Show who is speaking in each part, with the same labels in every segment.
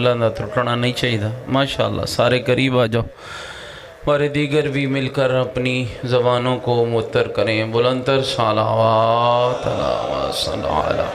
Speaker 1: अल्लाह टुटना नहीं चाहिए। माशाअल्लाह, सारे करीब आ जाओ। हमारे दीगर भी मिलकर अपनी ज़बानों को मुअत्तर करें। बुलंदतर सलावत अला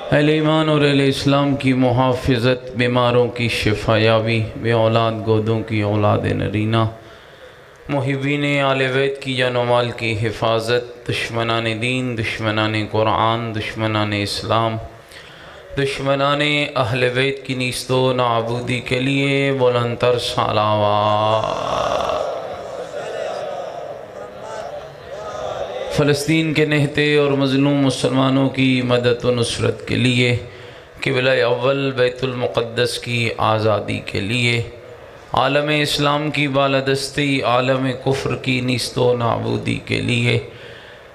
Speaker 1: अहले ईमान और अहले इस्लाम की मुहाफ़िज़त, बीमारों की शिफा याबी, बे औलाद गोदों की औलाद नरीना, मुहिब्बीन आले बैत की जान व माल की हिफाजत, दुश्मनान दीन, दुश्मनान कुरान, दुश्मनान इस्लाम, दुश्मनान अहले बैत की नीस्तो नाबूदी के लिए बुलंदतर सलावत। फ़लस्तीन के नहते और मज़लूम मुसलमानों की मदद व नुसरत के लिए, क़िबला अव्वल बैतुल मुक़द्दस की आज़ादी के लिए, आलम इस्लाम की बालादस्ती, आलम कुफ्र की नीस्तो नाबूदी के लिए,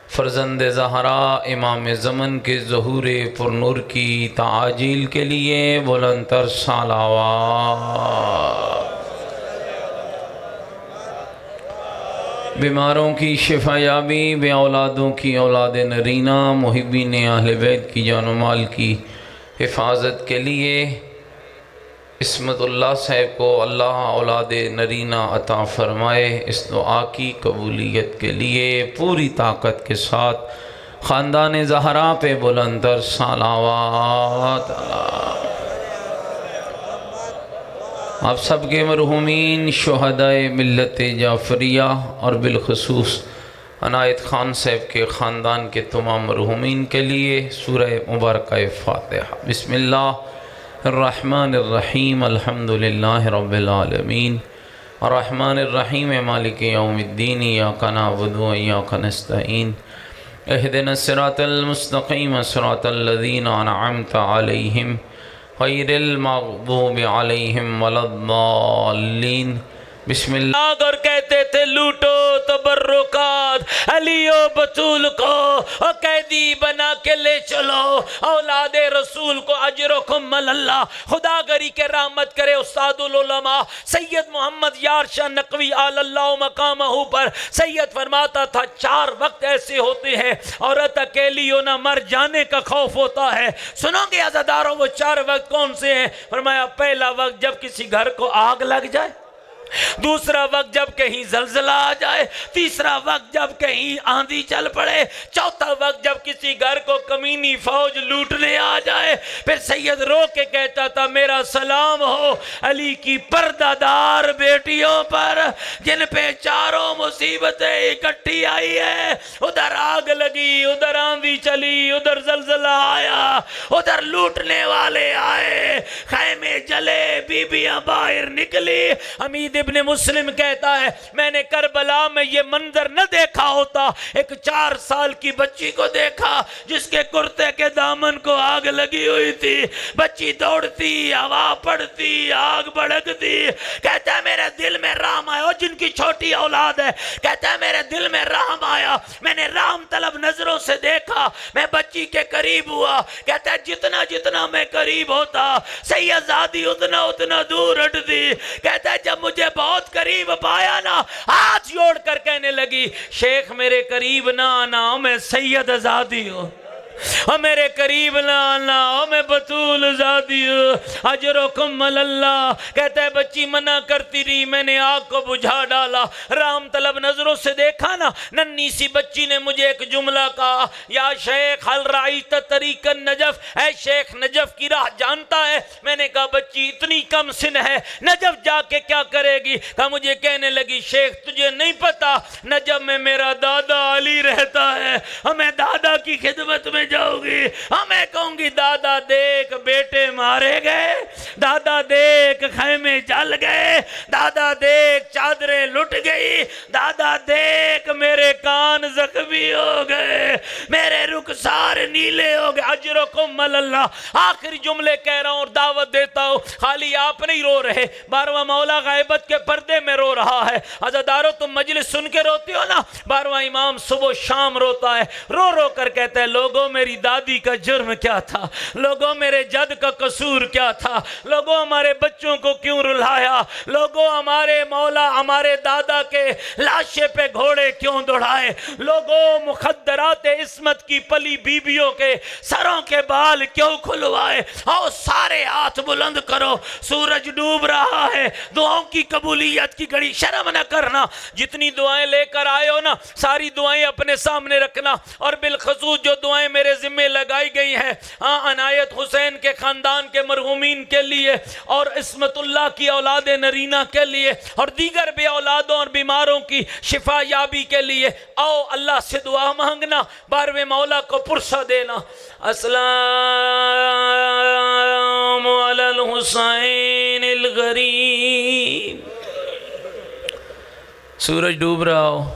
Speaker 1: फ़र्ज़ंद ज़हरा इमाम ज़मन के ज़हूर पुरनूर की ताजील के लिए बुलंदतर सलावत। बीमारों की शिफा याबी, बे औलादों की औलाद नरीना, मुहिब्बीन अहले बैत की जान व माल की हिफाजत के लिए इस्मतुल्लाह साहब को अल्लाह औलाद नरीना अता फ़रमाए। इस दुआ की कबूलियत के लिए पूरी ताकत के साथ ख़ानदान ज़हरा पे बुलंदतर सलावत। आप सबके मरहूमीन शुहदाए मिल्लत जाफ़रिया और बिलखसूस अनायत ख़ान साहब के ख़ानदान के तमाम मरहूमीन के लिए सूरह मुबारक फ़ातिहा। बिस्मिल्लाह अर्रहमानिर्रहीम, अल्हम्दुलिल्लाहि रब्बिल आलमीन, अर्रहमानिर्रहीम, मालिकि यौमिद्दीन, इय्याका नअबुदु व इय्याका नस्तईन, इहदिनस सिरातल मुस्तक़ीम, सिरातल लज़ीना अनअमत अलैहिम गैरिल मग़दूबि अलैहिम वलद्दाल्लीन। बिस्मिल्लाह। और कहते थे लूटो तबर्रुकात, अलियो बतूल को और कैदी बना के ले चलो, औलादे रसूल को अजरुकुम अल्लाह। खुदा गरी के रहमत करे उस्तादुल उलमा सैयद मोहम्मद यार शाह नकवी अल्लाह मकामहू पर सैयद फरमाता था, 4 वक्त ऐसे होते हैं औरत अकेली हो ना मर जाने का खौफ होता है। सुनोगे अज़ादारों, वो 4 वक्त कौन से हैं? फरमाया, पहला वक्त जब किसी घर को आग लग जाए, दूसरा वक्त जब कहीं जलजला आ जाए, तीसरा वक्त जब कहीं आंधी चल पड़े, चौथा वक्त जब किसी घर को कमीनी फौज लूटने आ जाए। फिर सैयद रो के कहता था, मेरा सलाम हो अली की पर्दादार बेटियों पर जिन पे चारों मुसीबतें इकट्ठी आई है। उधर आग लगी, उधर आंधी चली, उधर जलजला आया, उधर लूटने वाले आए, खैमे जले, बीबियां बाहर निकली। हमीद इब्ने मुस्लिम कहता है, मैंने करबला में ये मंजर न देखा होता। एक 4 साल की बच्ची को देखा जिसके कुर्ते के दामन को आग लगी हुई थी। बच्ची दौड़ती, हवा पड़ती, आग भड़कती। कहता है मेरे दिल में राम आया, और जिनकी छोटी औलाद है, कहता है मेरे दिल में राम आया, मैंने राम तलब नजरों से देखा, मैं बच्ची के करीब हुआ। कहता है जितना जितना मैं करीब होता, सैयदादी उतना उतना दूर हटती। कहता है जब मुझे बहुत करीब पाया ना, हाथ जोड़ कर कहने लगी, शेख मेरे करीब ना आना, मैं सैयद आजादी हूँ, और मेरे करीब ना आना, मैं बतूल ज़ादी अजरुकुम अल्लाह। कहता है बच्ची मना करती रही, मैंने आग को बुझा डाला, राम तलब नजरों से देखा ना। नन्ही सी बच्ची ने मुझे एक जुमला कहा, या शेख हल राइत तरीकन नजफ, ऐ शेख नजफ की राह जानता है? मैंने कहा बच्ची इतनी कम सिन है, नजफ जाके क्या करेगी? कहा मुझे कहने लगी, शेख तुझे नहीं पता नजफ में मेरा दादा अली रहता है, हमें दादा की खिदमत में जाऊंगी। हमें कहूंगी दादा देख बेटे मारे गए, दादा देख खैमे जल गए, दादा देख चादरें लुट गई, दादा देख मेरे कान जख्मी हो गए, मेरे रुखसार नीले हो गए। अजरुकुम अल्लाह। आखिरी जुमले कह रहा हूं और दावत देता हूं, खाली आप नहीं रो रहे, 12वां मौला गायबत के पर्दे में रो रहा है। अज़ादारों तुम मजलिस सुन के रोते हो ना, 12वां इमाम सुबह शाम रोता है, रो रो कर कहता है, लोगों मेरी दादी का जुर्म क्या था, लोगों मेरे जद का कसूर क्या था, लोगों हमारे बच्चों को क्यों रुलाया, लोगों हमारे मौला हमारे दादा के लाशे पे घोड़े क्यों दौड़ाए, लोगों मुखद्दरात इस्मत की पली बीबियों के सरों के बाल क्यों खुलवाए। आओ सारे हाथ बुलंद करो, सूरज डूब रहा है, दुआओं की कबूलियत की घड़ी, शर्म न करना। जितनी दुआएं लेकर आए हो ना, सारी दुआएं अपने सामने रखना, और बिलखसूस जो दुआएं मेरे जिम्मे लगाई गई हैं, अनायत हुसैन के खानदान के मरहूमीन के लिए, और इस्मतुल्लाह की औलाद नरीना के लिए, और दीगर बे औलादों और बीमारों की शिफा याबी के लिए। आओ अल्लाह से दुआ मांगना, बारहवें मौला को पुरसा देना। अस्सलामु अलल हुसैनिल गरीब। सूरज डूब रहा हो,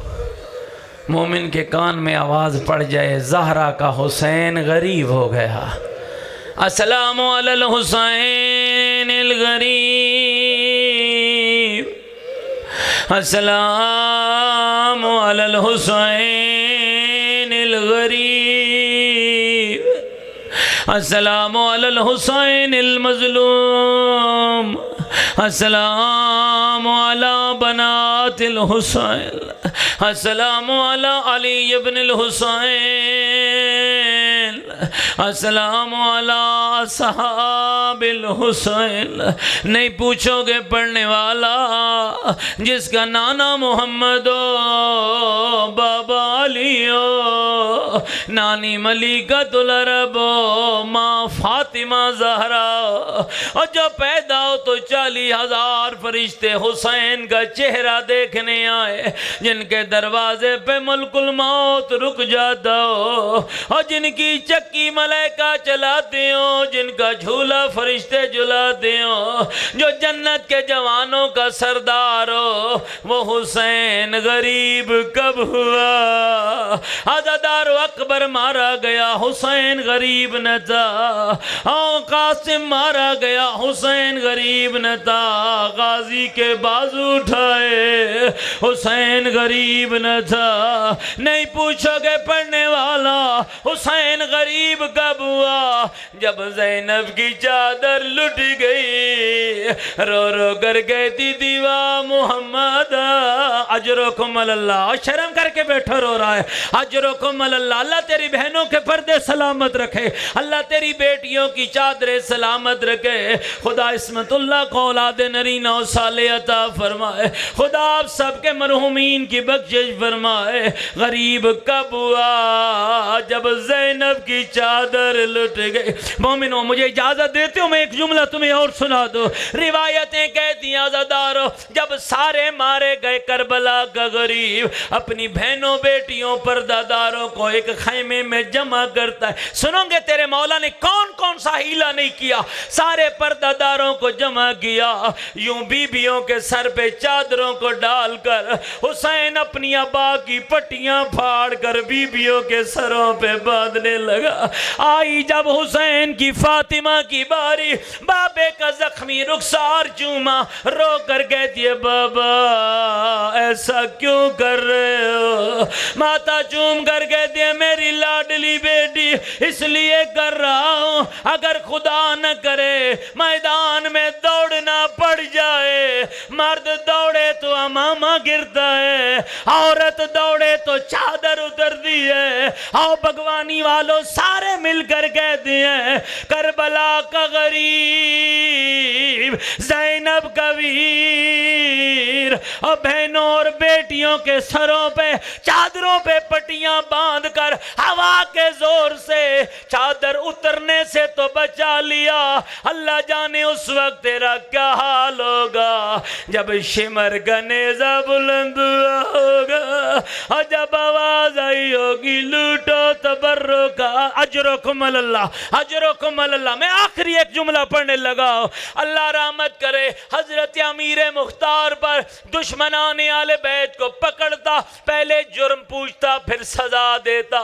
Speaker 1: मोमिन के कान में आवाज़ पड़ जाए, ज़हरा का हुसैन गरीब हो गया। अस्सलामु अलल हुसैनिल गरीब, अस्सलामु अलल हुसैनिल गरीब, अस्सलामु अलल हुसैनिल मज़लूम, अस्सलामु अला बनातिल हुसैन, अस्सलामु अला अली इब्निल हुसैन, अस्सलामु अला असहाबिल हुसैन। नहीं पूछोगे पढ़ने वाला, जिसका नाना मोहम्मद हो, बाबा अली हो, नानी मलिकतुल अरब हो, माँ फातिमा ज़हरा, और जो पैदा हो तो 40,000 फरिश्ते हुसैन का चेहरा देखने आए, जिनके दरवाजे पे मुल्कुल मौत रुक जाता हो, और जिनकी चक्की मलाइका चलाते हो, जिनका झूला फरिश्ते झुलाते हो, जो जन्नत के जवानों का सरदार हो, वो हुसैन गरीब कब हुआ? आज़ादार अकबर मारा गया, हुसैन गरीब न था। कासिम मारा गया, हुसैन गरीब न था। गाजी के बाजू उठाए, हुसैन गरीब न था। नहीं पूछोगे पढ़ने वाला, हुसैन गरीब कब हुआ? जब ज़ैनब की चादर लुट गई, रो रो कर कहती दीवा मोहम्मद अजरुकुम अल्लाह। शर्म करके बैठो, रो रहा है। अजरुकुम अल्लाह, अल्लाह तेरी बहनों के पर्दे सलामत रखे, अल्लाह तेरी बेटियों की चादरें सलामत रखे। खुदा इस्मतुल्लाह को औलाद नरीना और साले अता फरमाए। खुदा आप सबके मरहूमीन की बख्शिश फरमाए। गरीब कब हुआ? जब ज़ैनब की चादर लुट गई। मोमिनो मुझे इजाज़त देते हो, मैं एक जुमला तुम्हें और सुना दो। रिवायतें कहती हैं आज़ादारो, जब सारे मारे गए करबला का गरीब अपनी बहनों बेटियों पर्दादारों को एक खैमे में जमा करता है। सुनोगे तेरे मौला ने कौन कौन सा हीला नहीं किया। सारे पर्दादारों को जमा किया, यूं बीबियों के सर पे चादरों को डालकर हुसैन अपनी अबा की पट्टियां फाड़ कर बीबियों के सरों पे बांधने लगा। आई जब हुसैन की फातिमा की बारी, बाबे का जख्मी रुखसार चूमा, रो कर कहती है बाबा ऐसा क्यों कर रहे हो? माता चूम कर कहती है मेरी लाडली बेटी इसलिए कर रहा हूं, अगर खुदा न करे मैदान में दौड़ना पड़ जाए। मर्द दौड़े तो अमामा गिरता है, औरत दौड़े तो चादर उतरती है। आओ भगवानी वालों सारे मिलकर कहते हैं करबला का गरीब, ज़ैनब का वीर, और बहनों और बेटियों के सरों पे चादरों पे पट्टियां बांधकर हवा के जोर से चादर उतरने से तो बचा लिया। अल्लाह जाने उस वक्त तेरा क्या हाल होगा जब शिमर गनेजा बुलंद होगा और जब आवाज आई होगी लूटो तबर्रो का अजरुकुम अल्लाह, अजरुकुम अल्लाह। मैं आखिरी एक जुमला पढ़ने लगा। अल्लाह करामत करे, हजरत अमीर मुख्तार पर दुश्मनाने आले बैत को पकड़ता, पहले जुर्म पूछता फिर सजा देता।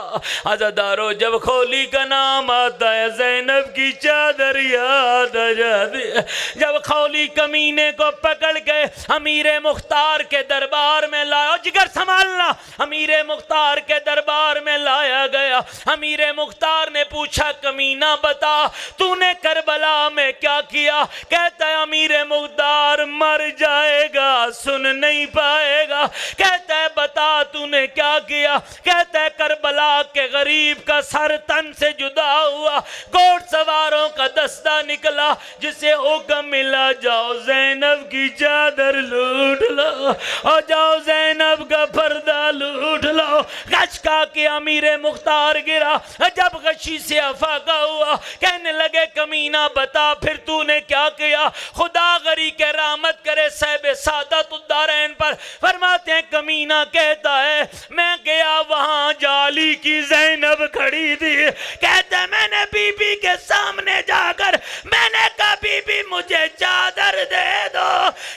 Speaker 1: अज़ादारो जब खौली का नाम आता है ज़ैनब की चादर याद आ जाती है। जब खौली कमीने को पकड़ के अमीर मुख्तार के दरबार में लाया, जिगर संभालना, अमीर मुख्तार के दरबार में लाया गया। अमीर मुख्तार ने पूछा कमीना बता तूने करबला में क्या किया? कहता है अमीर मुख्तार मर जाएगा सुन नहीं पाएगा। कहता है बता तूने क्या किया? कहता है करबला के गरीब का सर तन से जुदा हुआ, घोड़ सवारों का दस्ता निकला जिसे हुक्म मिला जाओ ज़ैनब की चादर लूट लो और जाओ ज़ैनब का पर्दा लूट लो। गशका के अमीर मुख्तार गिरा, जब गशी से अफाका हुआ, कहने लगे कमीना बता फिर तूने क्या किया? खुदा गरी के रहमत करे साहिब सादत उद्दारैन पर। फरमाते हैं कमीना कहता है मैं गया वहां जाली की ज़ैनब खड़ी थी। कहते हैं मैंने बीबी के सामने जाकर मैंने कहा बीबी मुझे चादर दे दो।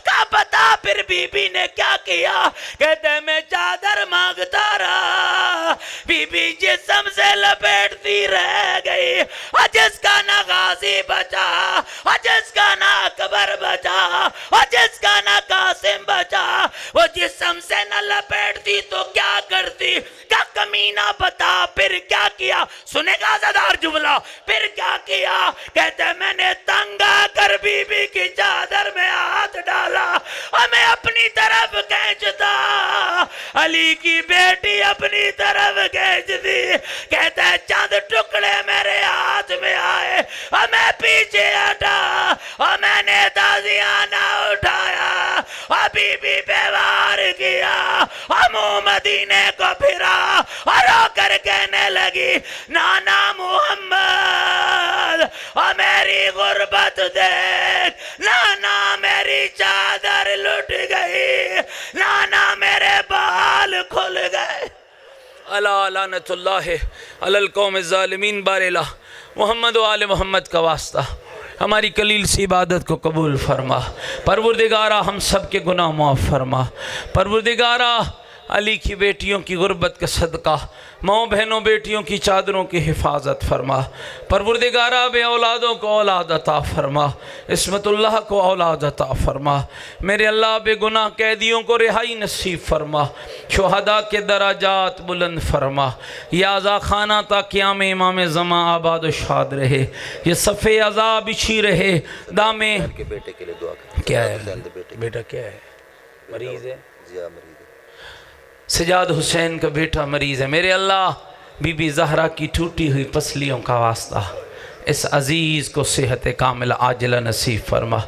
Speaker 1: कहा बता फिर बीबी ने क्या किया? कहते हैं मैं चादर मांगता रहा, बीबी जिस्म से लपेटती रह गई। और जिसका ना गाजी बचा और जिसका ना अकबर बचा और जिसका ना कासिम बचा, वो जिस्म से न लपेटती तो क्या करती? क्या कमीना बता फिर क्या किया? सुनेगा ज़दार जुमला, फिर क्या किया? कहते मैंने तंगा कर बीबी की चादर में हाथ डाला और मैं अपनी तरफ खींचता, अली की बेटी अपनी तरफ खींच दी। कहता है चंद टुकड़े मेरे हाथ में आए और मैं पीछे हटा और मैंने ताज़ियाना उठाया और बीबी पे वार किया और मुँह मदीने को फिरा और रोकर कहने लगी नाना मोहम्मद और मेरी गुर्बत देख, नाना मेरी चादर लुट गई, नाना मेरे बाल खुल गए। अला लानतुल्लाह अलल कौम ज़ालिमीन। बारेला मोहम्मद व आले मोहम्मद का वास्ता हमारी कलील सी इबादत को कबूल फरमा। परवरदिगारा हम सब के गुनाह माफ़ फरमा। परवरदिगारा अली की बेटियों की गुर्बत का सदका माओ बहनों बेटियों की चादरों की हिफाजत फरमा। परवरदिगारा बे औलादों को औलाद अता फरमा, इस्मतुल्लाह को औलाद अता फरमा। मेरे अल्लाह बेगुनाह कैदियों को रिहाई नसीब फरमा, शुहदा के दराजात बुलंद फरमा। या अज़ा खाना ता क़याम इमाम ज़मा आबाद व शाद रहे, ये सफ़े अज़ा बिछी रहे दामे के बेटे के लिए दुआ करें। क्या है बेटा? क्या है? मरीज़ है? सजाद हुसैन का बेटा मरीज़ है। मेरे अल्लाह बीबी ज़हरा की टूटी हुई पसलियों का वास्ता इस अज़ीज़ को सेहत कामिल आजिला नसीब फरमा।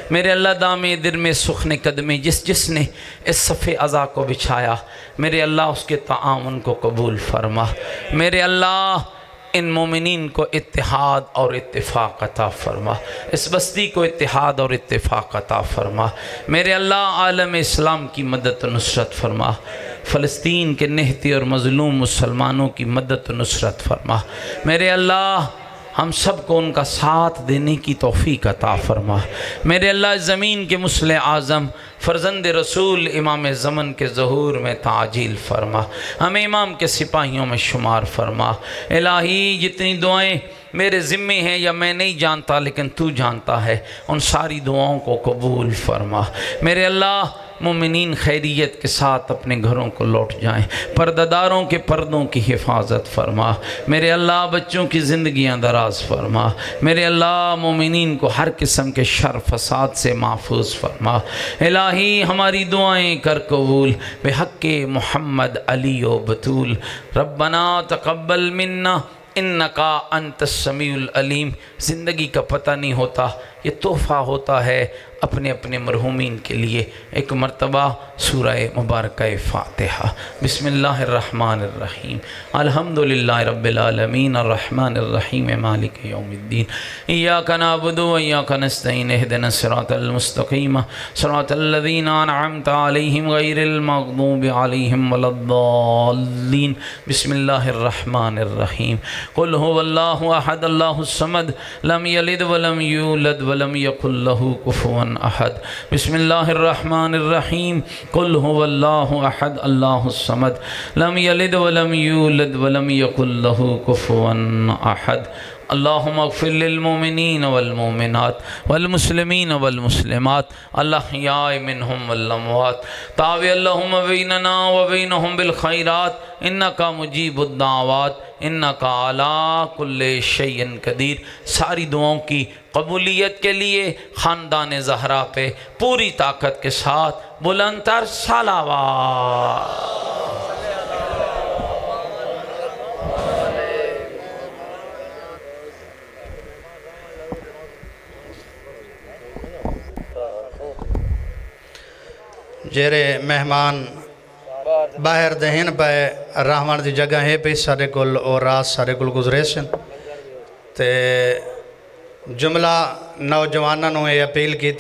Speaker 1: मेरे अल्लाह दामे दिल में सुखने कदमे जिसने इस सफ़े अज़ा को बिछाया, मेरे अल्लाह उसके ताआवुन को कबूल फरमा। मेरे अल्लाह इन मोमिनीन को इत्तिहाद और इत्तिफ़ाक़ अता फ़रमा, इस बस्ती को इत्तिहाद और इत्तिफ़ाक़ अता फ़रमा। मेरे अल्लाह आलम इस्लाम की मदद नुसरत फ़रमा, फ़लस्तीन के निहती और मज़लूम मुसलमानों की मदद नुसरत फ़रमा। मेरे अल्लाह हम सब को उनका साथ देने की तौफ़ीक़ अता फ़रमा। मेरे अल्लाह ज़मीन के मुस्लिम आज़म फ़र्ज़ंद रसूल इमाम ज़मन के ज़हूर में ताजील फ़रमा, हमें इमाम के सिपाहियों में शुमार फ़रमा। इलाही जितनी दुआएं मेरे ज़िम्मे हैं या मैं नहीं जानता लेकिन तू जानता है, उन सारी दुआओं को कबूल फ़रमा। मेरे अल्लाह मोमिनीन खैरियत के साथ अपने घरों को लौट जाएं, पर्दादारों के पर्दों की हिफाजत फरमा। मेरे अल्लाह बच्चों की ज़िंदगियां दराज फरमा। मेरे अल्लाह मोमिनीन को हर किस्म के शर फसाद से महफूज फरमा। इलाही हमारी दुआएं कर कबूल बेहक़्क़े मोहम्मद अली व बतूल। रब्बना तक़ब्बल मिन्ना इन्नका अंतस समीउल अलीम। ज़िंदगी का पता नहीं होता, ये तोहफ़ा होता है अपने अपने मरहूमीन के लिए। एक मरतबा सूरह मुबारक फ़ातिहा। बिस्मिल्लाहिर्रहमानिर्रहीम। अल्हम्दुलिल्लाह रब्बिल आलमीन अर्रहमानिर्रहीम मालिक यौमिद्दीन। इय्याका नअबुदु व इय्याका नस्तईन इहदिनस सिरातल मुस्तक़ीम सिरातल लज़ीना अनअमता अलैहिम गैरिल मग़दूबि अलैहिम वलद्दाल्लीन। बिस्मिल्लाहिर्रहमानिर्रहीम। क़ुल हुवल्लाहु अहद अल्लाहुस समद लम यलिद व लम यूलद व वलम यकुल लहू कुफुवन अहद। बिस्मिल्लाहिर्रहमानिर्रहीम। कुल हुवल्लाहु अहद अल्लाहुस समद लम यलिद वलम यूलद वलम यकुल लहू कुफुवन अहद। अल्लाहुम्मा अग़फ़िर लिल मोमिनीन वल मोमिनात वल मुस्लिमीन वल मुस्लिमात अल-अहयाइ मिनहुम वल अमवात तावी अल्लाहुम्मा बैनना व बैनहुम बिल खैरात इन्नका मुजीबुद दावात इन्नका अला कुल्लि शैइन कदीर। सारी दुआओं की कबूलियत के लिए ख़ानदान ज़हरा पे पूरी ताकत के साथ बुलंदतर सलावत।
Speaker 2: जेरे मेहमान बाहर दहन पे रहमान की जगह है पे सारे कोल और रात सारे कोल गुजरे सन ते जुमला नौजवानों ये अपील की